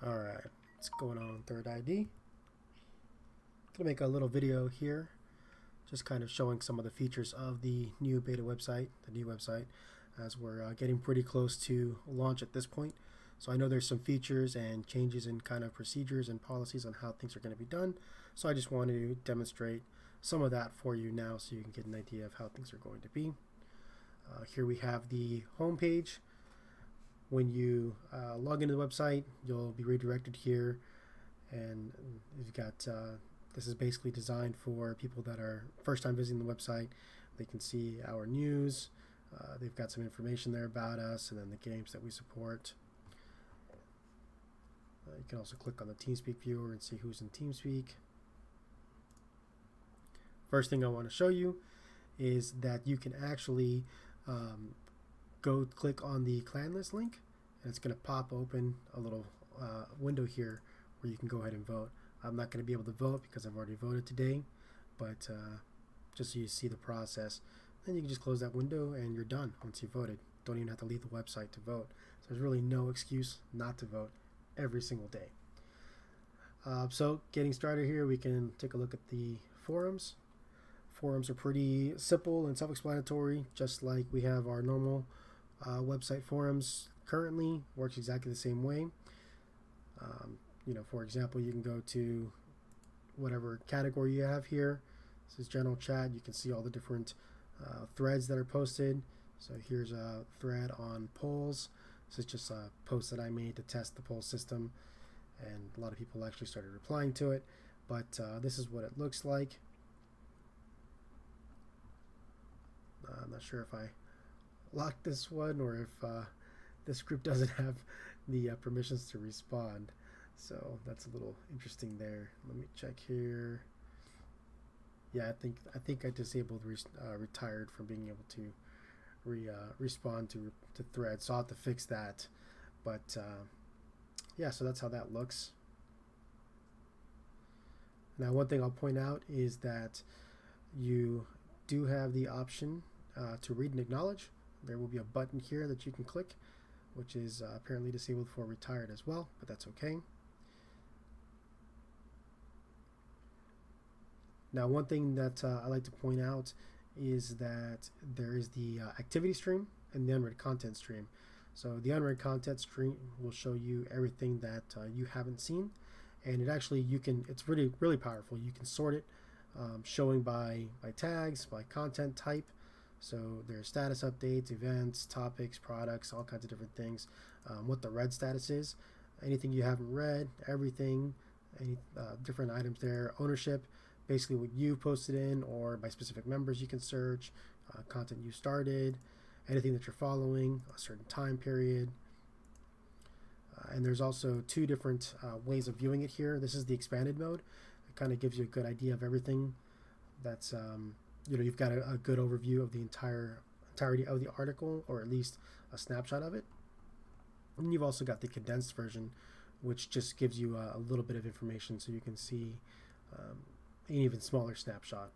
Alright, what's going on Third ID? Gonna make a little video here, just kind of showing some of the features of the new beta website, the new website, as we're getting pretty close to launch at this point. So I know there's some features and changes in kind of procedures and policies on how things are going to be done. So I just want to demonstrate some of that for you now so you can get an idea of how things are going to be. Here we have the home page. When you log into the website, you'll be redirected here, and you've got this is basically designed for people that are first time visiting the website. They can see our news. They've got some information there about us, and then the games that we support. You can also click on the TeamSpeak viewer and see who's in TeamSpeak. First thing I want to show you is that you can actually go click on the clan list link, and it's going to pop open a little window here where you can go ahead and vote. I'm not going to be able to vote because I've already voted today, but just so you see the process. Then you can just close that window and you're done once you voted. Don't even have to leave the website to vote. So there's really no excuse not to vote every single day. So getting started here, we can take a look at the forums. Forums are pretty simple and self-explanatory, just like we have our normal website forums currently. Works exactly the same way. For example, you can go to whatever category you have here. This is general chat. You can see all the different threads that are posted. So here's a thread on polls. This is just a post that I made to test the poll system, and a lot of people actually started replying to it. But this is what it looks like. I'm not sure if I locked this one or if this group doesn't have the permissions to respond. So that's a little interesting there. Let me check here. Yeah, I think I disabled retired from being able to respond to threads. So I'll have to fix that. But yeah, so that's how that looks. Now, one thing I'll point out is that you do have the option to read and acknowledge. There will be a button here that you can click, which is apparently disabled for retired as well, but that's okay. Now, one thing that I like to point out is that there is the activity stream and the unread content stream. So the unread content stream will show you everything that you haven't seen, and it's really powerful. You can sort it showing by tags, by content type. So there's status updates, events, topics, products, all kinds of different things. What the read status is, anything you haven't read, everything, any different items there, ownership, basically what you posted in, or by specific members you can search, content you started, anything that you're following, a certain time period. And there's also two different ways of viewing it here. This is the expanded mode. It kind of gives you a good idea of everything. That's you've got a good overview of the entirety of the article, or at least a snapshot of it. And you've also got the condensed version, which just gives you a little bit of information so you can see an even smaller snapshot.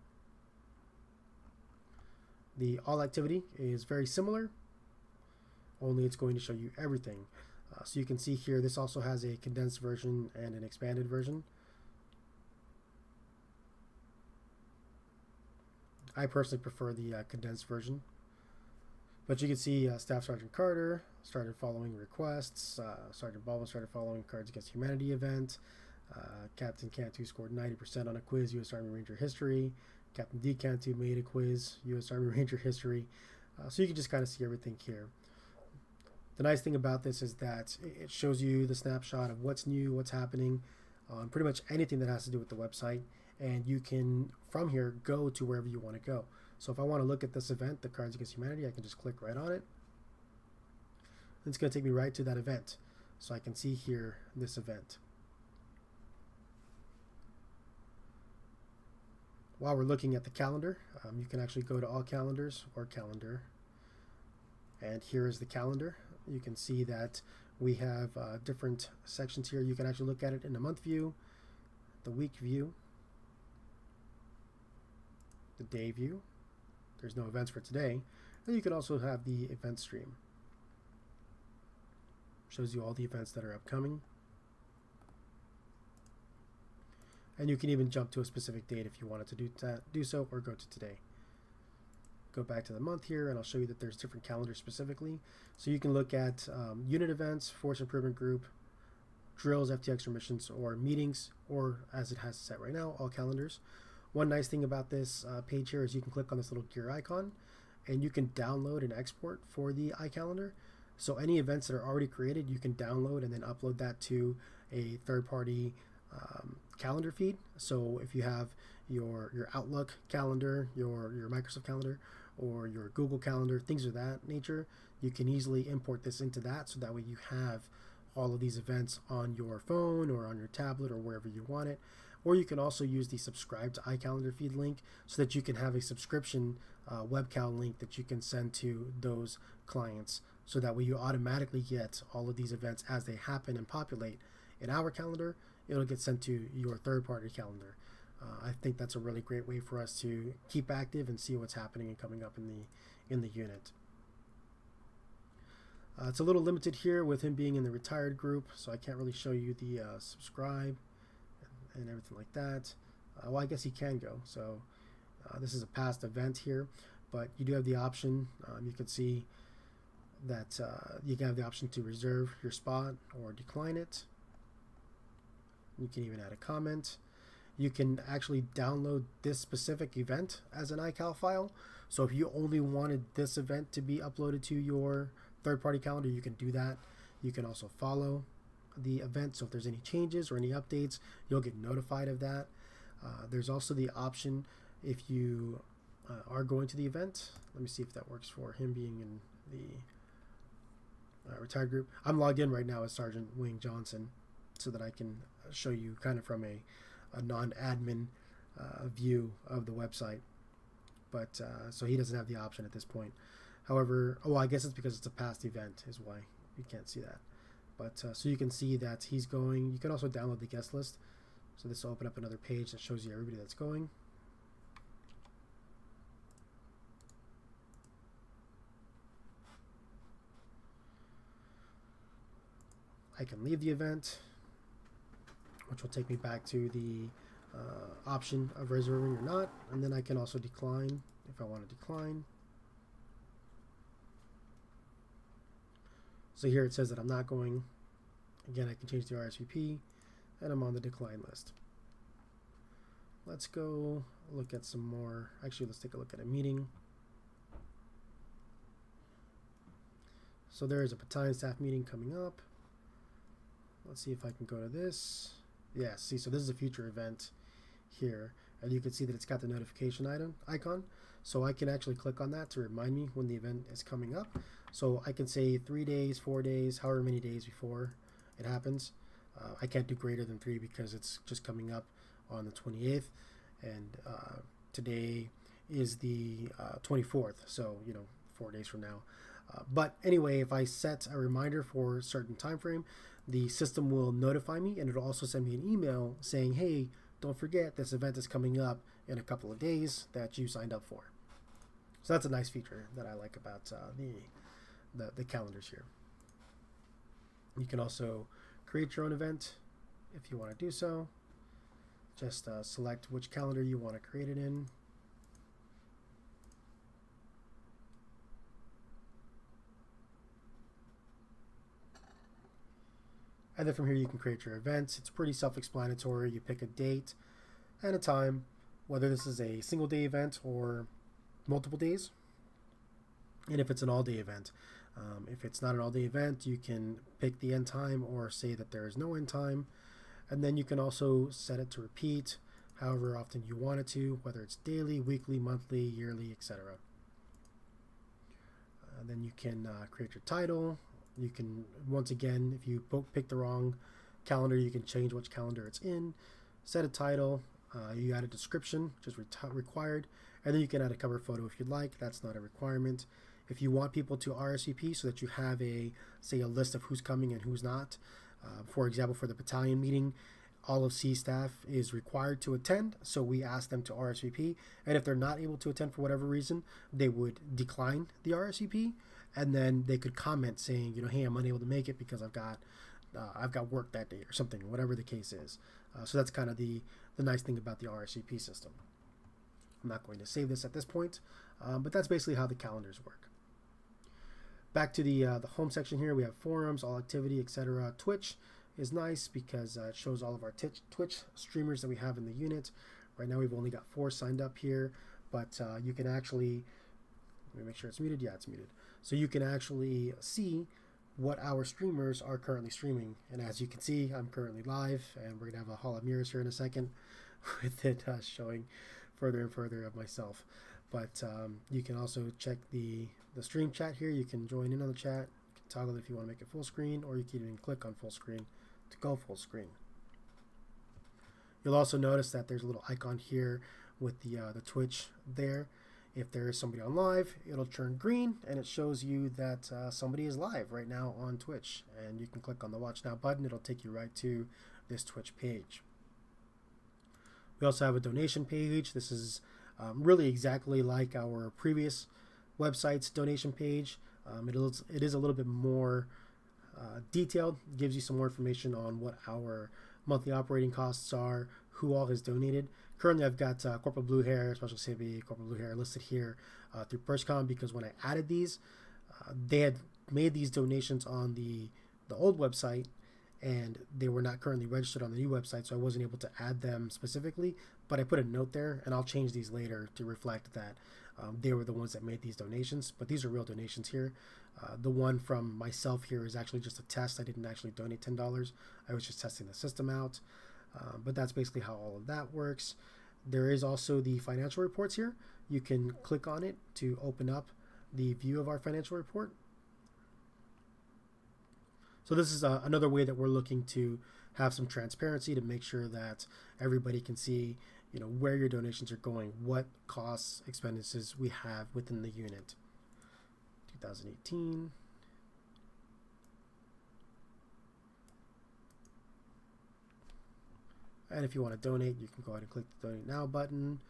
The all activity is very similar, only it's going to show you everything. So you can see here, this also has a condensed version and an expanded version. I personally prefer the condensed version. But you can see Staff Sergeant Carter started following requests. Sergeant Baldwin started following Cards Against Humanity event. Captain Cantu scored 90% on a quiz, U.S. Army Ranger history. Captain D. Cantu made a quiz, U.S. Army Ranger history. So you can just kind of see everything here. The nice thing about this is that it shows you the snapshot of what's new, what's happening, pretty much anything that has to do with the website. And you can, from here, go to wherever you want to go. So if I want to look at this event, the Cards Against Humanity, I can just click right on it. And it's going to take me right to that event. So I can see here this event. While we're looking at the calendar, you can actually go to all calendars or calendar. And here is the calendar. You can see that we have different sections here. You can actually look at it in the month view, the week view, the day view. There's no events for today. And you can also have the event stream. Shows you all the events that are upcoming. And you can even jump to a specific date if you wanted to do so, or go to today. Go back to the month here, and I'll show you that there's different calendars specifically. So you can look at unit events, force improvement group, drills, FTX remissions, or meetings, or as it has set right now, all calendars. One nice thing about this page here is you can click on this little gear icon, and you can download and export for the iCalendar. So any events that are already created, you can download and then upload that to a third-party calendar feed. So if you have your Outlook calendar, your Microsoft calendar, or your Google calendar, things of that nature, you can easily import this into that, so that way you have all of these events on your phone or on your tablet or wherever you want it. Or you can also use the subscribe to iCalendar feed link, so that you can have a subscription webcal link that you can send to those clients, so that way you automatically get all of these events as they happen and populate in our calendar. It'll get sent to your third-party calendar. I think that's a really great way for us to keep active and see what's happening and coming up in the unit. It's a little limited here with him being in the retired group, so I can't really show you the subscribe and everything like that. Well, I guess he can go. So this is a past event here, but you do have the option. You can see that you can have the option to reserve your spot or decline it. You can even add a comment. You can actually download this specific event as an iCal file. So if you only wanted this event to be uploaded to your third-party calendar, you can do that. You can also follow the event, so if there's any changes or any updates, you'll get notified of that. There's also the option, if you are going to the event, let me see if that works for him being in the retired group. I'm logged in right now as Sergeant Wayne Johnson, so that I can show you kind of from a non-admin view of the website. But so he doesn't have the option at this point. However, I guess it's because it's a past event is why you can't see that. But so you can see that he's going. You can also download the guest list. So this will open up another page that shows you everybody that's going. I can leave the event, which will take me back to the option of reserving or not, and then I can also decline if I want to decline. So here it says that I'm not going. Again, I can change the RSVP, and I'm on the decline list. Let's go look at some more. Actually, let's take a look at a meeting. So there is a battalion staff meeting coming up. Let's see if I can go to this. Yeah, see, so this is a future event here, and you can see that it's got the notification icon. So I can actually click on that to remind me when the event is coming up. So I can say 3 days, 4 days, however many days before it happens. I can't do greater than 3 because it's just coming up on the 28th, and today is the 24th, so 4 days from now. But anyway, if I set a reminder for a certain time frame, the system will notify me, and it'll also send me an email saying, hey, don't forget this event is coming up in a couple of days that you signed up for. So that's a nice feature that I like about the calendars here. You can also create your own event if you want to do so. Just select which calendar you want to create it in. And then from here you can create your events. It's pretty self-explanatory. You pick a date and a time, whether this is a single day event or multiple days. And if it's an all-day event. If it's not an all-day event, you can pick the end time or say that there is no end time. And then you can also set it to repeat however often you want it to, whether it's daily, weekly, monthly, yearly, etc. Then you can create your title. You can, once again, if you pick the wrong calendar, you can change which calendar it's in, set a title, you add a description, which is required, and then you can add a cover photo if you'd like. That's not a requirement. If you want people to RSVP so that you have a list of who's coming and who's not, for example, for the battalion meeting, all of C staff is required to attend, so we ask them to RSVP, and if they're not able to attend for whatever reason, they would decline the RSVP, and then they could comment saying, hey, I'm unable to make it because I've got work that day or something, whatever the case is. So that's kind of the nice thing about the RSVP system. I'm not going to save this at this point, but that's basically how the calendars work. Back to the home section here, we have forums, all activity, etc. Twitch is nice because it shows all of our Twitch streamers that we have in the unit. Right now we've only got 4 signed up here, but you can actually, let me make sure it's muted. Yeah, it's muted. So you can actually see what our streamers are currently streaming. And as you can see, I'm currently live, and we're going to have a Hall of Mirrors here in a second with it showing further and further of myself. But you can also check the stream chat here. You can join in on the chat. You can toggle if you want to make it full screen, or you can even click on full screen to go full screen. You'll also notice that there's a little icon here with the Twitch there. If there is somebody on live, it'll turn green and it shows you that somebody is live right now on Twitch. And you can click on the Watch Now button. It'll take you right to this Twitch page. We also have a donation page. This is really exactly like our previous website's donation page. It is a little bit more detailed. It gives you some more information on what our monthly operating costs are, who all has donated. Currently, I've got Corporal Blue Hair, Special Civvy, Corporal Blue Hair listed here through PersCom, because when I added these, they had made these donations on the old website, and they were not currently registered on the new website, so I wasn't able to add them specifically, but I put a note there, and I'll change these later to reflect that they were the ones that made these donations, but these are real donations here. The one from myself here is actually just a test. I didn't actually donate $10. I was just testing the system out. But that's basically how all of that works. There is also the financial reports here. You can click on it to open up the view of our financial report. So this is another way that we're looking to have some transparency to make sure that everybody can see, where your donations are going, what costs, expenses we have within the unit. 2018. And if you want to donate, you can go ahead and click the Donate Now button,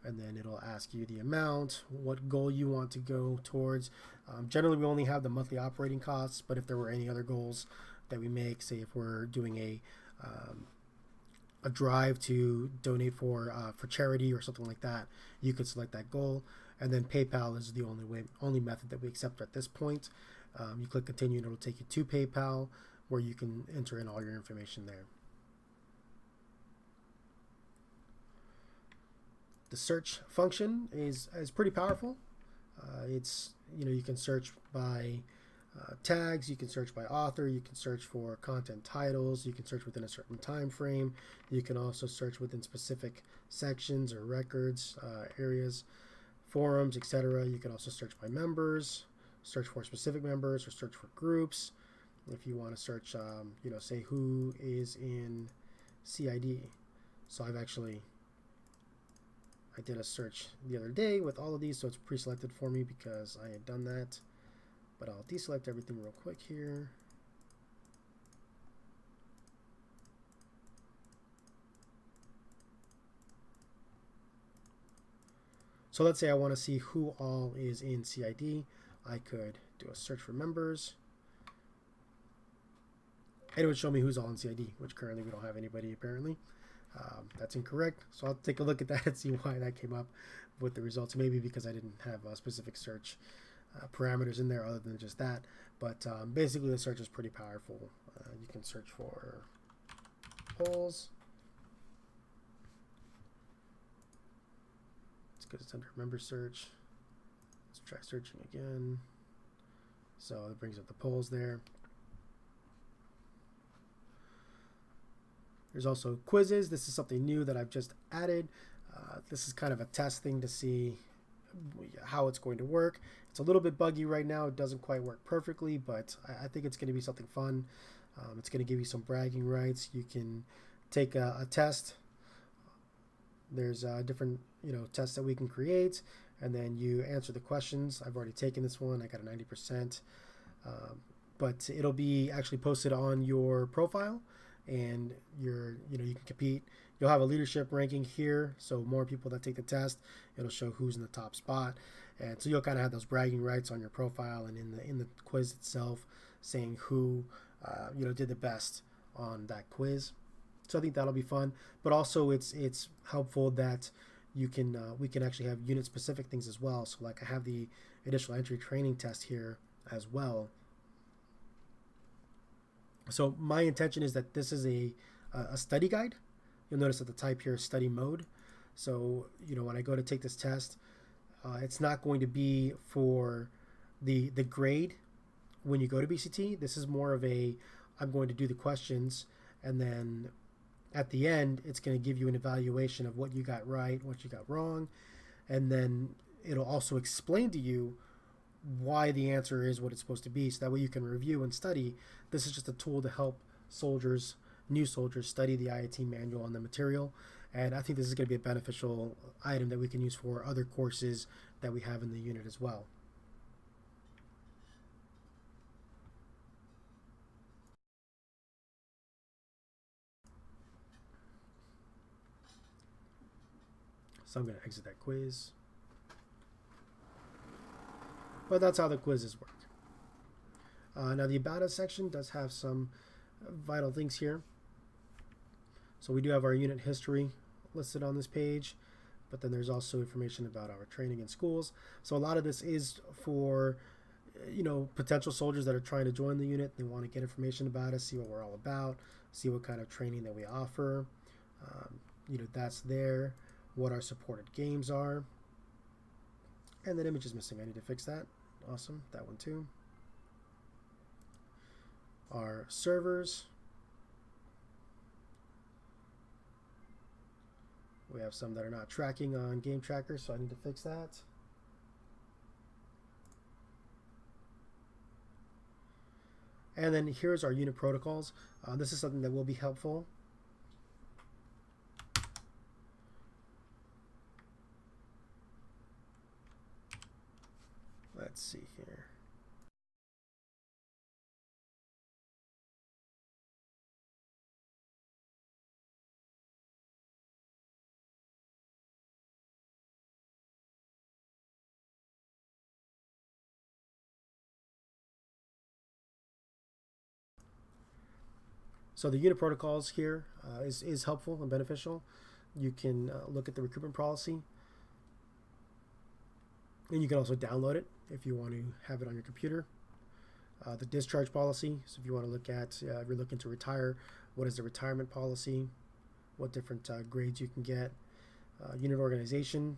and then it'll ask you the amount, what goal you want to go towards. Generally, we only have the monthly operating costs, but if there were any other goals that we make, say if we're doing a drive to donate for charity or something like that, you could select that goal. And then PayPal is the only method that we accept at this point. You click Continue, and it'll take you to PayPal, where you can enter in all your information there. The search function is pretty powerful. It's you can search by tags, you can search by author, you can search for content titles, you can search within a certain time frame, you can also search within specific sections or records, areas, forums, etc. You can also search by members, search for specific members, or search for groups. If you want to search, say who is in CID. So I did a search the other day with all of these, so it's pre-selected for me because I had done that. But I'll deselect everything real quick here. So let's say I want to see who all is in CID. I could do a search for members, and it would show me who's all in CID, which currently we don't have anybody apparently. That's incorrect, so I'll take a look at that and see why that came up with the results. Maybe because I didn't have specific search parameters in there other than just that. But basically the search is pretty powerful. You can search for polls. It's because it's under member search. Let's try searching again. So it brings up the polls there. There's also quizzes. This is something new that I've just added. This is kind of a test thing to see how it's going to work. It's a little bit buggy right now. It doesn't quite work perfectly, but I think it's going to be something fun. It's going to give you some bragging rights. You can take a test. There's different tests that we can create, and then you answer the questions. I've already taken this one. I got a 90%, but it'll be actually posted on your profile. And you can compete. You'll have a leadership ranking here, so more people that take the test, it'll show who's in the top spot, and so you'll kind of have those bragging rights on your profile and in the quiz itself, saying who did the best on that quiz. So I think that'll be fun. But also it's helpful that you can we can actually have unit specific things as well. So like I have the initial entry training test here as well. So my intention is that this is a study guide. You'll notice that the type here is study mode. So when I go to take this test, it's not going to be for the grade when you go to BCT. This is more of I'm going to do the questions, and then at the end it's going to give you an evaluation of what you got right, what you got wrong, and then it'll also explain to you why the answer is what it's supposed to be, so that way you can review and study. This is just a tool to help new soldiers study the IAT manual and the material, and I think this is going to be a beneficial item that we can use for other courses that we have in the unit as well. So I'm going to exit that quiz. But that's how the quizzes work. Now the About Us section does have some vital things here. So we do have our unit history listed on this page, but then there's also information about our training in schools. So a lot of this is for potential soldiers that are trying to join the unit. They want to get information about us, see what we're all about, see what kind of training that we offer. That's there. What our supported games are. And that image is missing. I need to fix that. Awesome. That one too. Our servers. We have some that are not tracking on Game Tracker, so I need to fix that. And then here's our unit protocols. This is something that will be helpful. Let's see here. So the unit protocols here is helpful and beneficial. You can look at the recruitment policy, and you can also download it if you want to have it on your computer. The discharge policy, so if you want to look at, if you're looking to retire, what is the retirement policy, what different grades you can get, unit organization,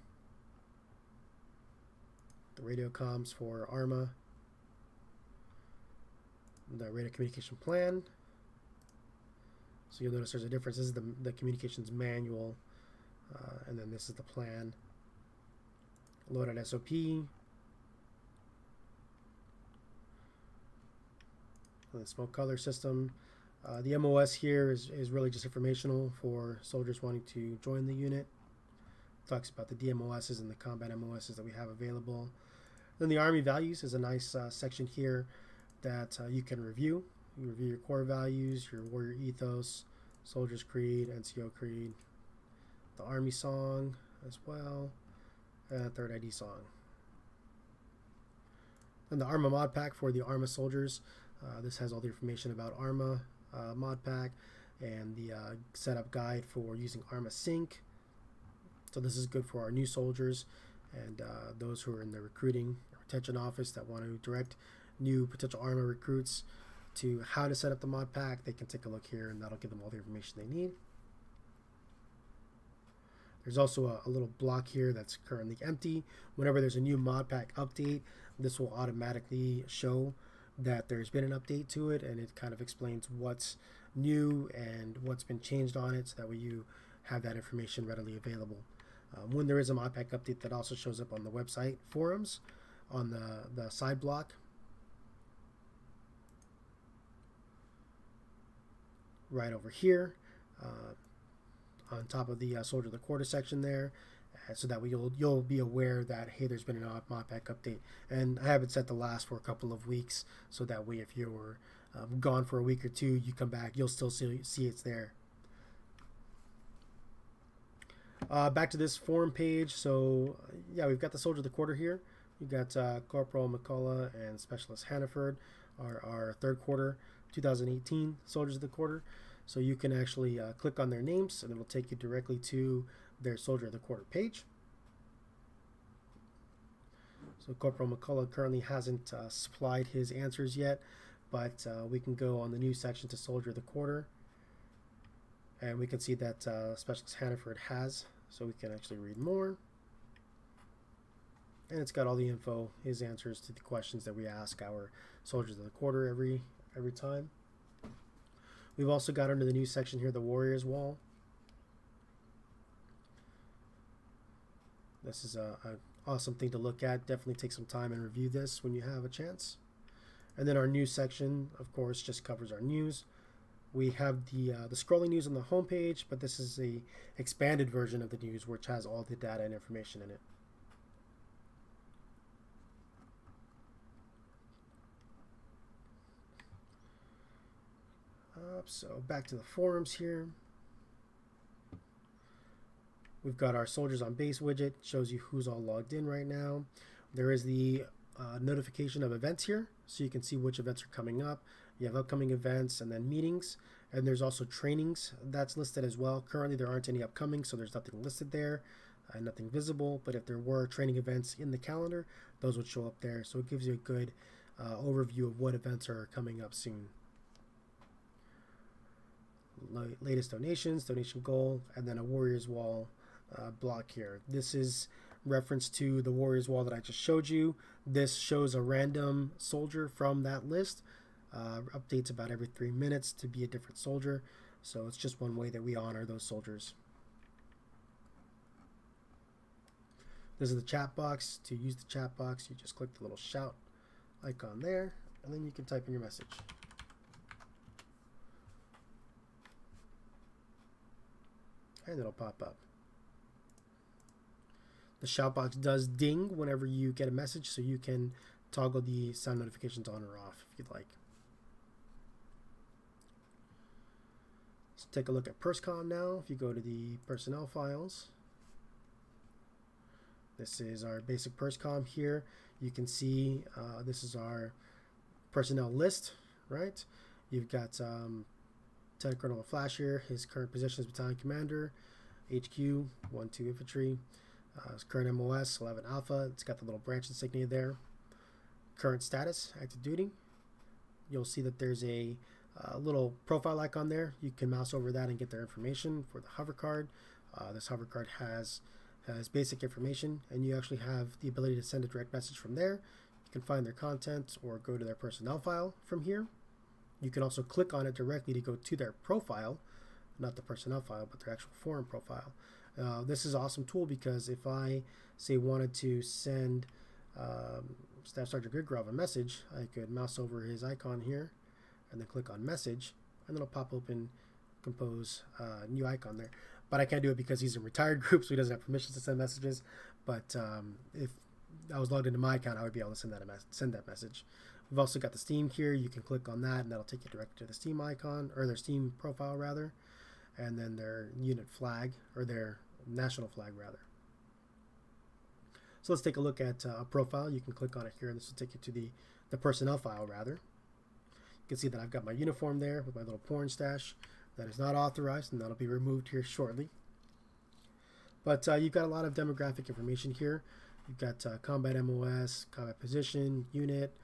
the radio comms for ARMA, the radio communication plan. So you'll notice there's a difference. This is the communications manual, and then this is the plan. Loadout SOP. The smoke color system. The MOS here is really just informational for soldiers wanting to join the unit. It talks about the DMOSs and the combat MOSs that we have available. Then the Army values is a nice section here that you can review. You review your core values, your warrior ethos, soldier's creed, NCO creed, the Army song as well, and third ID song. And the ARMA mod pack for the ARMA soldiers. This has all the information about ARMA mod pack and the setup guide for using ARMA Sync. So this is good for our new soldiers and those who are in the recruiting or retention office that want to direct new potential ARMA recruits to how to set up the mod pack. They can take a look here, and that'll give them all the information they need. There's also a little block here that's currently empty. Whenever there's a new mod pack update, this will automatically show that there's been an update to it, and it kind of explains what's new and what's been changed on it, so that way you have that information readily available. When there is a mod pack update, that also shows up on the website forums on the side block. Right over here on top of the Soldier of the Quarter section there, so that way you'll be aware that, hey, there's been a mod pack update. And I have it set to last for a couple of weeks, so that way if you were gone for a week or two, you come back, you'll still see it's there. Back to this forum page. So yeah, we've got the Soldier of the Quarter here. We've got Corporal McCullough and Specialist Hannaford, our third quarter 2018 Soldiers of the Quarter. So you can actually click on their names and it'll take you directly to their Soldier of the Quarter page. So Corporal McCullough currently hasn't supplied his answers yet, but we can go on the news section to Soldier of the Quarter, and we can see that Specialist Hannaford has, so we can actually read more. And it's got all the info, his answers to the questions that we ask our Soldiers of the Quarter every time. We've also got under the news section here the Warriors Wall. This is an awesome thing to look at. Definitely take some time and review this when you have a chance. And then our news section, of course, just covers our news. We have the scrolling news on the homepage, but this is a expanded version of the news, which has all the data and information in it. So back to the forums here. We've got our Soldiers on Base widget, shows you who's all logged in right now. There is the notification of events here, so you can see which events are coming up. You have upcoming events and then meetings, and there's also trainings that's listed as well. Currently there aren't any upcoming, so there's nothing listed there, nothing visible, but if there were training events in the calendar, those would show up there. So it gives you a good overview of what events are coming up soon. Latest donations, donation goal, and then a Warriors Wall block here. This is reference to the Warriors Wall that I just showed you. This shows a random soldier from that list. Updates about every 3 minutes to be a different soldier. So it's just one way that we honor those soldiers. This is the chat box. To use the chat box, you just click the little shout icon there, and then you can type in your message. And it'll pop up. The shout box does ding whenever you get a message, so you can toggle the sound notifications on or off if you'd like. Let's take a look at PersCom now. If you go to the personnel files, this is our basic PersCom here. You can see this is our personnel list, right? You've got Lieutenant Colonel Flash here. His current position is Battalion Commander, HQ, 1-2 Infantry. His current MOS, 11 Alpha. It's got the little branch insignia there. Current status, active duty. You'll see that there's a little profile icon there. You can mouse over that and get their information for the hover card. This hover card has basic information, and you actually have the ability to send a direct message from there. You can find their content or go to their personnel file from here. You can also click on it directly to go to their profile, not the personnel file, but their actual forum profile. This is an awesome tool because if I, say, wanted to send Staff Sergeant Grigorov a message, I could mouse over his icon here and then click on message, and then it'll pop open compose new icon there. But I can't do it because he's in retired group, so he doesn't have permissions to send messages. But if I was logged into my account, I would be able to send that message. We've also got the Steam here. You can click on that, and that'll take you directly to the Steam icon, or their Steam profile rather, and then their unit flag, or their national flag rather. So let's take a look at a profile. You can click on it here, and this will take you to the personnel file rather. You can see that I've got my uniform there with my little porn stash. That is not authorized, and that'll be removed here shortly. But you've got a lot of demographic information here. You've got combat MOS, combat position, unit,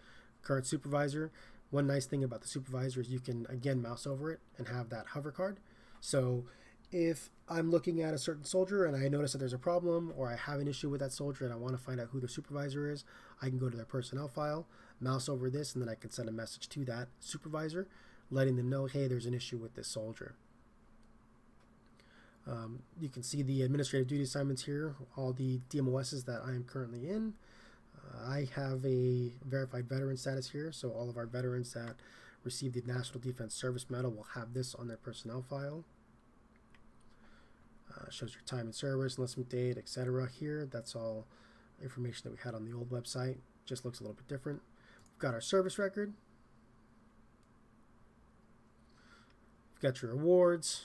current supervisor. One nice thing about the supervisor is you can, again, mouse over it and have that hover card. So if I'm looking at a certain soldier and I notice that there's a problem, or I have an issue with that soldier and I want to find out who their supervisor is, I can go to their personnel file, mouse over this, and then I can send a message to that supervisor letting them know, hey, there's an issue with this soldier. You can see the administrative duty assignments here, all the DMOSs that I am currently in. I have a verified veteran status here, so all of our veterans that receive the National Defense Service Medal will have this on their personnel file. Shows your time in service, enlistment date, etc. here. That's all information that we had on the old website. Just looks a little bit different. We've got our service record. We've got your awards,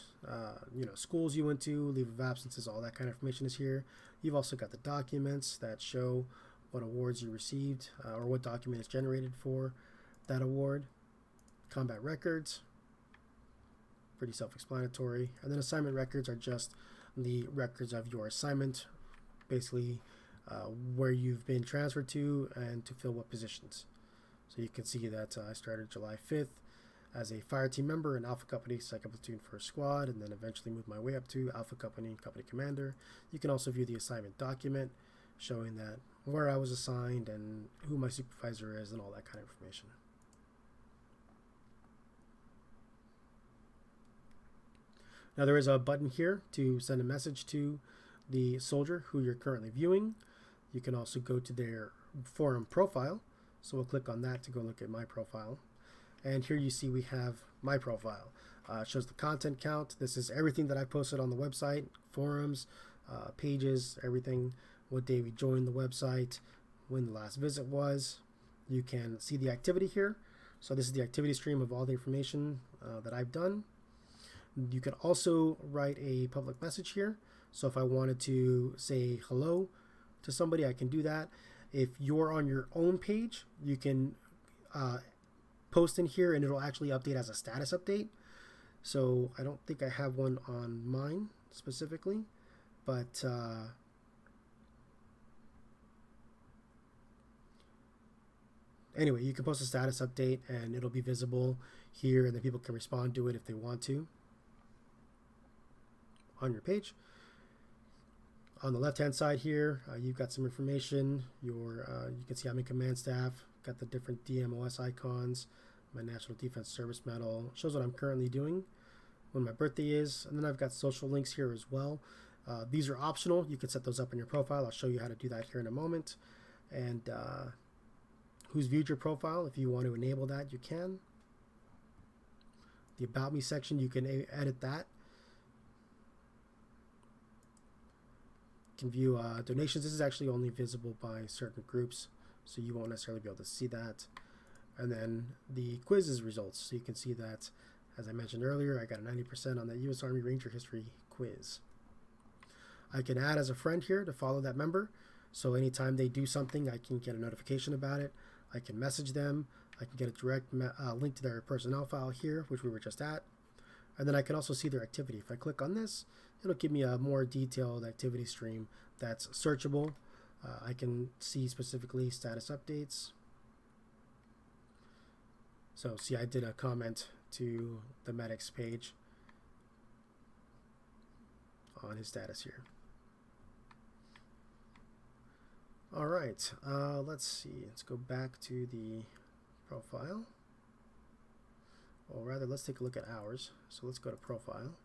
schools you went to, leave of absences, all that kind of information is here. You've also got the documents that show what awards you received or what document is generated for that award. Combat records. pretty self-explanatory. And then assignment records are just the records of your assignment, basically where you've been transferred to and to fill what positions. So you can see that I started July 5th as a fire team member in Alpha Company, 2nd Platoon, 1st Squad, and then eventually moved my way up to Alpha Company, Company Commander. You can also view the assignment document showing that where I was assigned and who my supervisor is and all that kind of information. Now there is a button here to send a message to the soldier who you're currently viewing. You can also go to their forum profile. So we'll click on that to go look at my profile. And here you see we have my profile. It shows the content count. This is everything that I posted on the website, forums, pages, everything, what day we joined the website, when the last visit was. You can see the activity here. So this is the activity stream of all the information that I've done. You can also write a public message here. So if I wanted to say hello to somebody, I can do that. If you're on your own page, you can post in here and it'll actually update as a status update. So I don't think I have one on mine specifically, but anyway, you can post a status update and it'll be visible here, and then people can respond to it if they want to on your page. On the left hand side here, you've got some information. You can see I'm in command staff, got the different DMOS icons, my National Defense Service Medal, shows what I'm currently doing, when my birthday is, and then I've got social links here as well. These are optional. You can set those up in your profile. I'll show you how to do that here in a moment. And who's viewed your profile, if you want to enable that, you can. The About Me section, you can edit that. You can view donations. This is actually only visible by certain groups, so you won't necessarily be able to see that. And then the quizzes results. So you can see that, as I mentioned earlier, I got a 90% on that U.S. Army Ranger History quiz. I can add as a friend here to follow that member. So anytime they do something, I can get a notification about it. I can message them. I can get a direct link to their personnel file here, which we were just at. And then I can also see their activity. If I click on this, it'll give me a more detailed activity stream that's searchable. I can see specifically status updates. So see, I did a comment to the medics page on his status here. All right, let's see. Let's go back to the profile. Or rather, let's take a look at ours. So let's go to profile.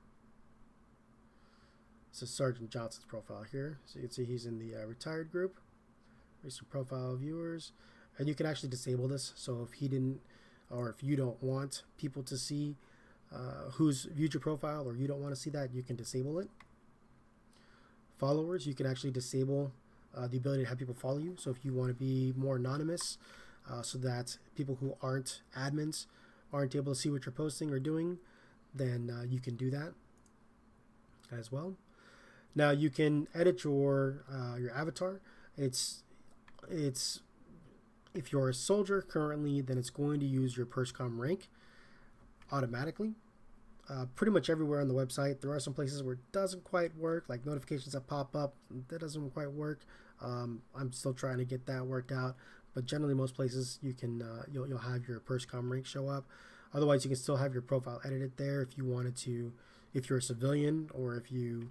This is Sergeant Johnson's profile here. So you can see he's in the retired group. Recent profile viewers. And you can actually disable this. So if he didn't, or if you don't want people to see who's viewed your profile, or you don't want to see that, you can disable it. Followers, you can actually disable the ability to have people follow you. So if you want to be more anonymous, so that people who aren't admins aren't able to see what you're posting or doing, then you can do that as well. Now you can edit your avatar. It's if you're a soldier currently, then it's going to use your PERSCOM rank automatically. Pretty much everywhere on the website. There are some places where it doesn't quite work, like notifications that pop up, that doesn't quite work. I'm still trying to get that worked out, but generally most places you can you'll have your PERSCOM rank show up. Otherwise, you can still have your profile edited there if you wanted to, if you're a civilian, or if you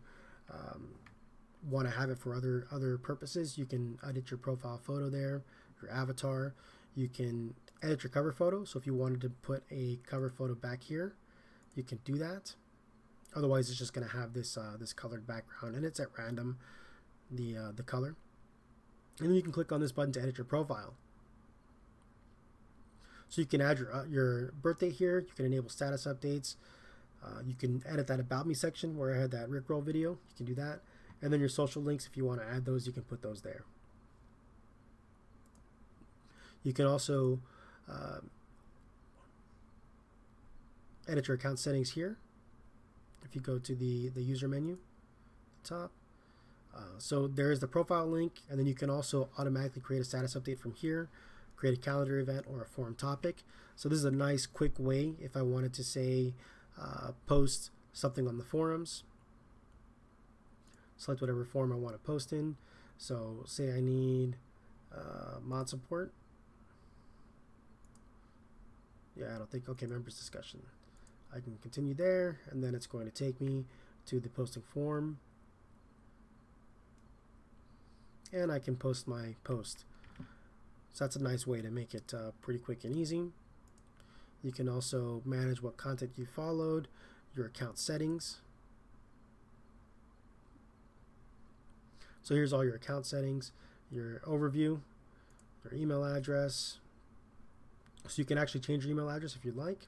want to have it for other purposes. You can edit your profile photo there, your avatar. You can edit your cover photo. So if you wanted to put a cover photo back here, you can do that. Otherwise, it's just going to have this this colored background, and it's at random, the color. And then you can click on this button to edit your profile. So you can add your birthday here. You can enable status updates. You can edit that About Me section where I had that Rickroll video. You can do that. And then your social links, if you want to add those, you can put those there. You can also edit your account settings here. If you go to the user menu at the top. So there is the profile link, and then you can also automatically create a status update from here, create a calendar event or a forum topic. So this is a nice quick way if I wanted to say post something on the forums. Select whatever forum I want to post in. So say I need mod support. Yeah, I don't think, okay, members discussion. I can continue there, and then it's going to take me to the posting form. And I can post my post. So that's a nice way to make it pretty quick and easy. You can also manage what content you followed, your account settings. So here's all your account settings, your overview, your email address. So you can actually change your email address if you'd like.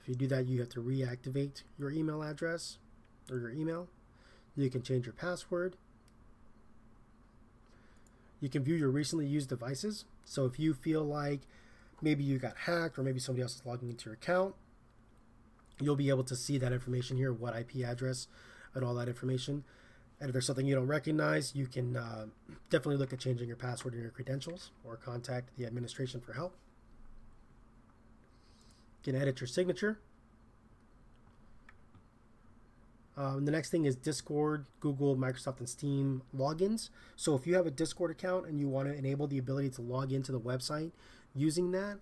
If you do that, you have to reactivate your email address or your email. You can change your password. You can view your recently used devices. So if you feel like maybe you got hacked or maybe somebody else is logging into your account, you'll be able to see that information here, what IP address and all that information. And if there's something you don't recognize, you can definitely look at changing your password and your credentials or contact the administration for help. You can edit your signature. The next thing is Discord, Google, Microsoft, and Steam logins. So if you have a Discord account and you want to enable the ability to log into the website using that,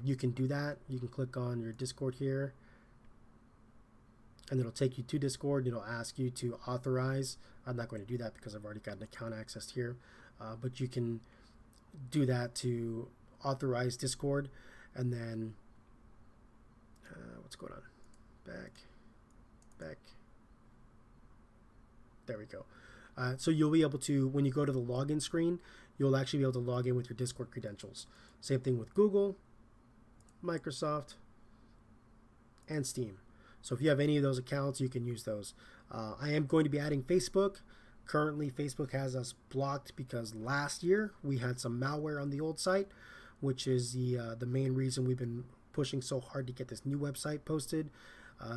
you can do that. You can click on your Discord here, and it'll take you to Discord. It'll ask you to authorize. I'm not going to do that because I've already got an account accessed here, but you can do that to authorize Discord, and then what's going on? Back. There we go. So you'll be able to, when you go to the login screen, you'll actually be able to log in with your Discord credentials. Same thing with Google, Microsoft, and Steam. So if you have any of those accounts, you can use those. I am going to be adding Facebook. Currently, Facebook has us blocked because last year we had some malware on the old site, which is the main reason we've been pushing so hard to get this new website posted.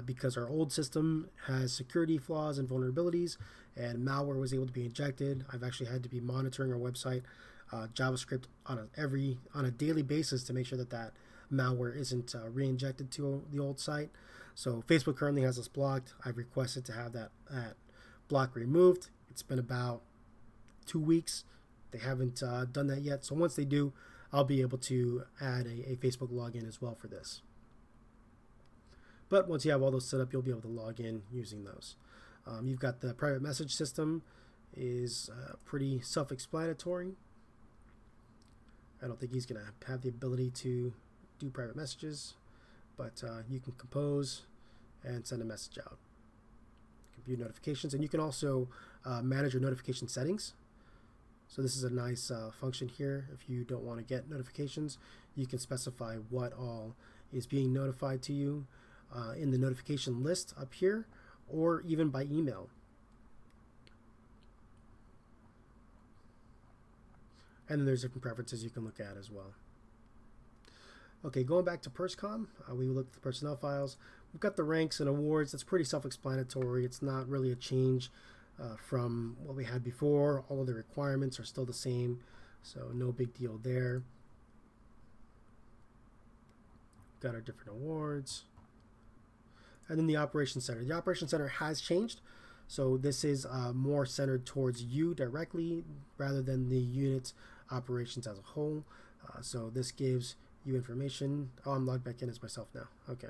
Because our old system has security flaws and vulnerabilities, and malware was able to be injected. I've actually had to be monitoring our website JavaScript on a daily basis to make sure that that malware isn't re-injected to the old site. So Facebook currently has us blocked. I've requested to have that block removed. It's been about 2 weeks. They haven't done that yet. So once they do, I'll be able to add a Facebook login as well for this. But once you have all those set up, you'll be able to log in using those. You've got the private message system is pretty self-explanatory. I don't think he's going to have the ability to do private messages, but you can compose and send a message out. View notifications, and you can also manage your notification settings. So this is a nice function here. If you don't want to get notifications, you can specify what all is being notified to you in the notification list up here, or even by email. And then there's different preferences you can look at as well. Okay, going back to PersCom, we looked at the personnel files. We've got the ranks and awards. That's pretty self-explanatory. It's not really a change from what we had before. All of the requirements are still the same, so no big deal there. Got our different awards. And then the Operations Center. The Operations Center has changed. So this is more centered towards you directly rather than the unit's operations as a whole. So this gives you information. Oh, I'm logged back in as myself now. Okay.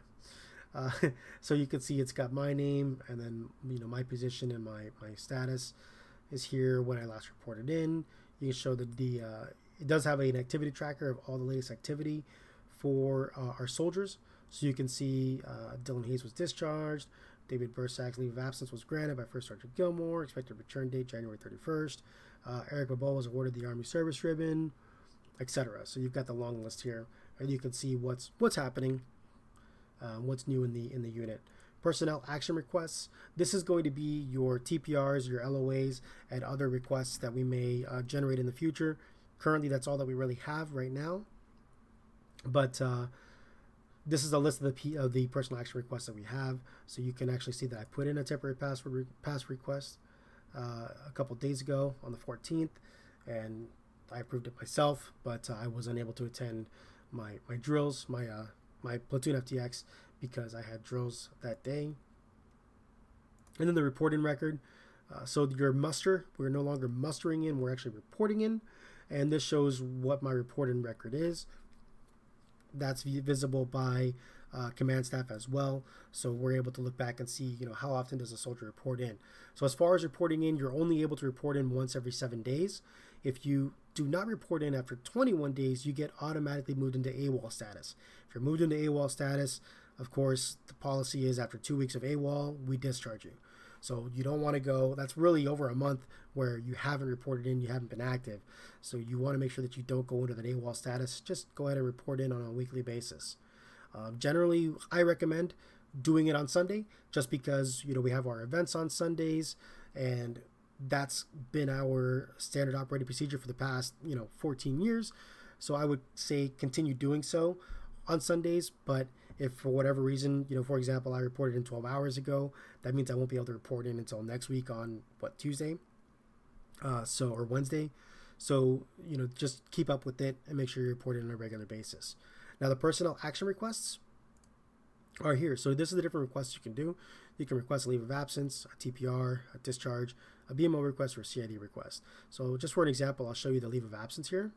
So you can see it's got my name, and then my position and my status is here when I last reported in. You can show that it does have an activity tracker of all the latest activity for our soldiers. So you can see Dylan Hayes was discharged, David Bursak's leave of absence was granted by First Sergeant Gilmore, expected return date January 31st, Eric Babot was awarded the Army Service Ribbon, etc. So you've got the long list here, and you can see what's happening, what's new in the unit. Personnel action requests. This is going to be your TPRs, your LOAs, and other requests that we may generate in the future. Currently, that's all that we really have right now. But this is a list of the personal action requests that we have. So you can actually see that I put in a temporary pass request a couple days ago on the 14th, and I approved it myself, but I was unable to attend my drills, my platoon FTX, because I had drills that day. And then the reporting record. So your muster, we're no longer mustering in, we're actually reporting in. And this shows what my reporting record is. That's visible by command staff as well. So we're able to look back and see, how often does a soldier report in. So as far as reporting in, you're only able to report in once every 7 days. If you do not report in after 21 days, you get automatically moved into AWOL status. If you're moved into AWOL status, of course, the policy is after 2 weeks of AWOL, we discharge you. So you don't want to go, that's really over a month where you haven't reported in, you haven't been active. So you want to make sure that you don't go into that AWOL status. Just go ahead and report in on a weekly basis. Generally, I recommend doing it on Sunday just because, we have our events on Sundays, and that's been our standard operating procedure for the past, 14 years. So I would say continue doing so on Sundays, but if for whatever reason, for example, I reported in 12 hours ago, that means I won't be able to report in until next week on Tuesday, or Wednesday. So, just keep up with it and make sure you report it on a regular basis. Now, the personnel action requests are here. So this is the different requests you can do. You can request a leave of absence, a TPR, a discharge, a BMO request, or a CID request. So just for an example, I'll show you the leave of absence here.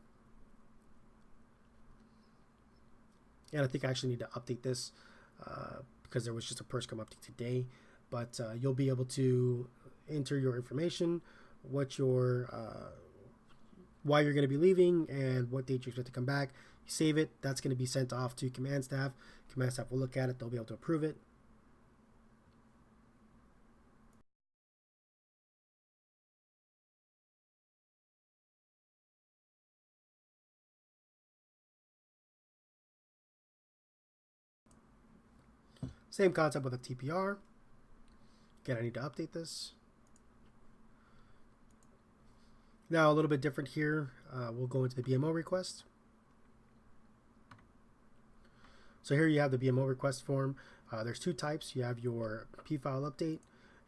And I think I actually need to update this because there was just a PERSCOM update today. But you'll be able to enter your information, what your why you're going to be leaving, and what date you expect to come back. You save it. That's going to be sent off to command staff. Command staff will look at it. They'll be able to approve it. Same concept with a TPR. Again, I need to update this. Now, a little bit different here. We'll go into the BMO request. So here you have the BMO request form. There's two types. You have your P-file update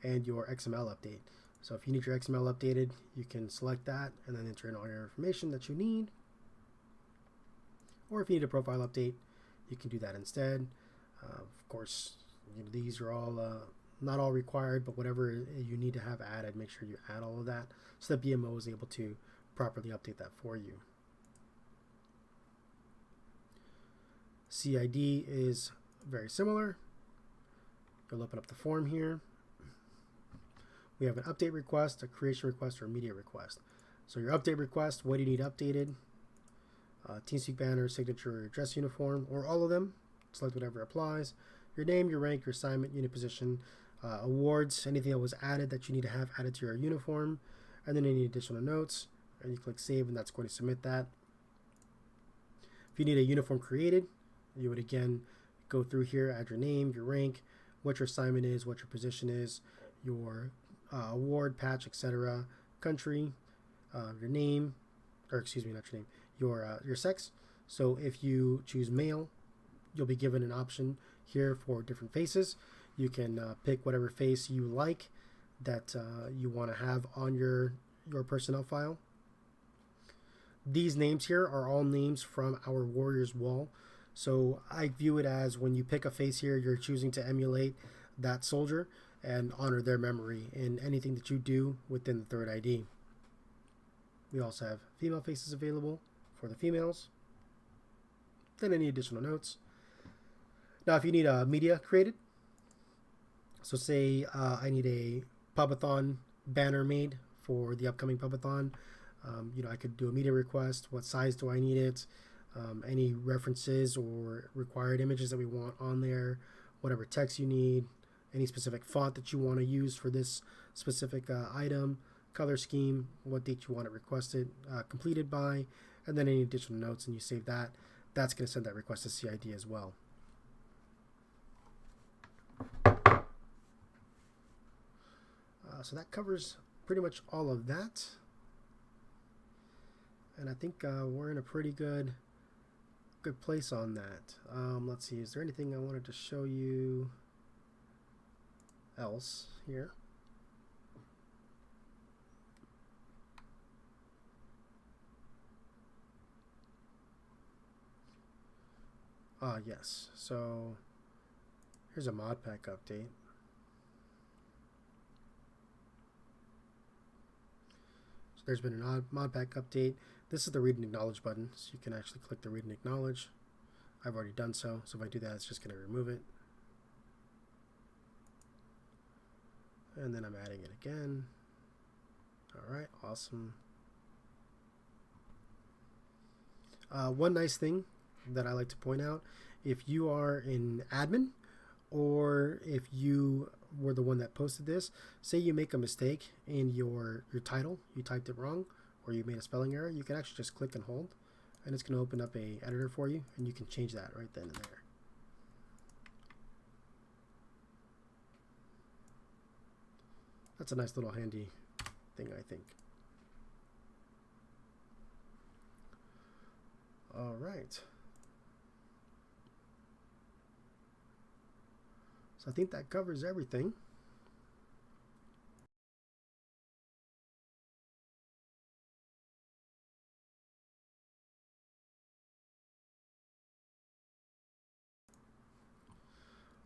and your XML update. So if you need your XML updated, you can select that and then enter in all your information that you need. Or if you need a profile update, you can do that instead. Of course, these are all not all required, but whatever you need to have added, make sure you add all of that so that BMO is able to properly update that for you. CID is very similar. You'll open up the form here. We have an update request, a creation request, or a media request. So your update request, what do you need updated? TeamSpeak banner, signature, or dress uniform, or all of them. Select whatever applies. Your name, your rank, your assignment, unit position, awards, anything that was added that you need to have added to your uniform, and then any additional notes. And you click save, and that's going to submit that. If you need a uniform created, you would again go through here, add your name, your rank, what your assignment is, what your position is, your award, patch, etc., country, your name, or excuse me, not your name, your sex. So if you choose male, you'll be given an option here for different faces. You can pick whatever face you like that you want to have on your personnel file. These names here are all names from our Warriors wall. So I view it as when you pick a face here, you're choosing to emulate that soldier and honor their memory in anything that you do within the third ID. We also have female faces available for the females. Then any additional notes. Now, if you need a media created, so say I need a Pubathon banner made for the upcoming Pubathon. I could do a media request. What size do I need it? Any references or required images that we want on there, whatever text you need, any specific font that you want to use for this specific item, color scheme, what date you want it requested, completed by, and then any additional notes, and you save that. That's going to send that request to CID as well. So that covers pretty much all of that. And I think we're in a pretty good place on that. Let's see, is there anything I wanted to show you else here? Yes, so Here's a mod pack update. So there's been a mod pack update. This is the read and acknowledge button, so you can actually click the read and acknowledge. I've already done so, so if I do that, it's just going to remove it. And then I'm adding it again. All right, awesome. One nice thing that I like to point out, if you are an admin or if you were the one that posted this, say you make a mistake in your title, you typed it wrong, or you made a spelling error, you can actually just click and hold, and it's going to open up a editor for you, and you can change that right then and there. That's a nice little handy thing, I think. All right. So I think that covers everything.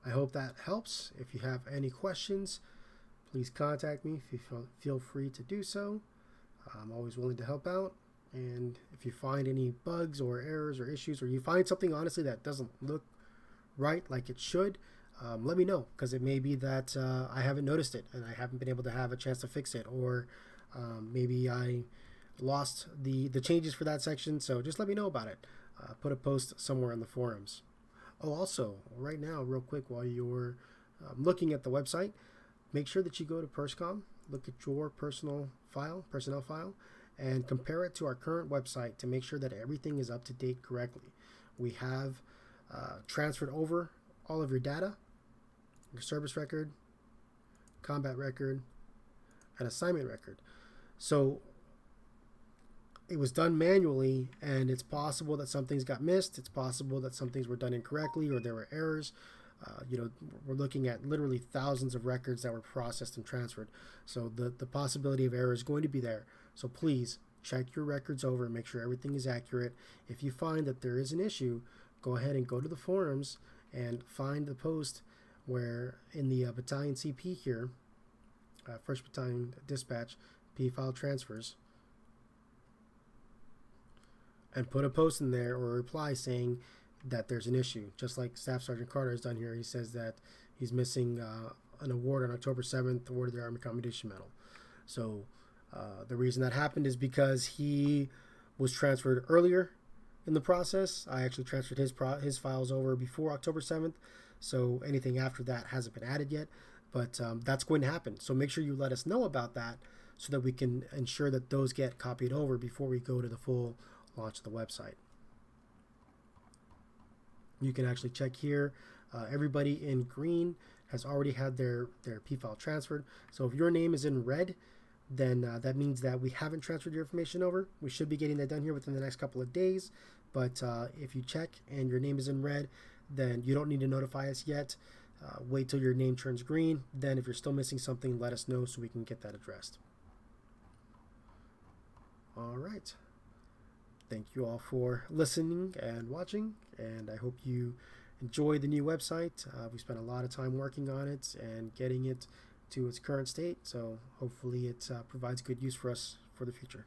I hope that helps. If you have any questions, please contact me. If you feel free to do so. I'm always willing to help out. And if you find any bugs or errors or issues, or you find something honestly that doesn't look right like it should, let me know, because it may be that I haven't noticed it and I haven't been able to have a chance to fix it, or maybe I lost the changes for that section. So just let me know about it. Put a post somewhere in the forums. Oh, also, right now, real quick, while you're looking at the website, make sure that you go to PersCom, look at your personnel file, and compare it to our current website to make sure that everything is up to date correctly. We have transferred over all of your data, your service record, combat record, and assignment record. So it was done manually, and it's possible that some things got missed. It's possible that some things were done incorrectly or there were errors. We're looking at literally thousands of records that were processed and transferred. So the possibility of error is going to be there. So please check your records over and make sure everything is accurate. If you find that there is an issue, go ahead and go to the forums and find the post where in the Battalion CP here, 1st Battalion Dispatch, P file transfers, and put a post in there or a reply saying that there's an issue. Just like Staff Sergeant Carter has done here, he says that he's missing an award on October 7th, awarded the Army Commendation Medal. So the reason that happened is because he was transferred earlier in the process. I actually transferred his files over before October 7th, so anything after that hasn't been added yet, but that's going to happen. So make sure you let us know about that so that we can ensure that those get copied over before we go to the full launch of the website. You can actually check here. Everybody in green has already had their P file transferred. So if your name is in red, then that means that we haven't transferred your information over. We should be getting that done here within the next couple of days. But if you check and your name is in red, then you don't need to notify us yet. Wait till your name turns green. Then if you're still missing something, let us know so we can get that addressed. All right. Thank you all for listening and watching, and I hope you enjoy the new website. We spent a lot of time working on it and getting it to its current state, so hopefully it provides good use for us for the future.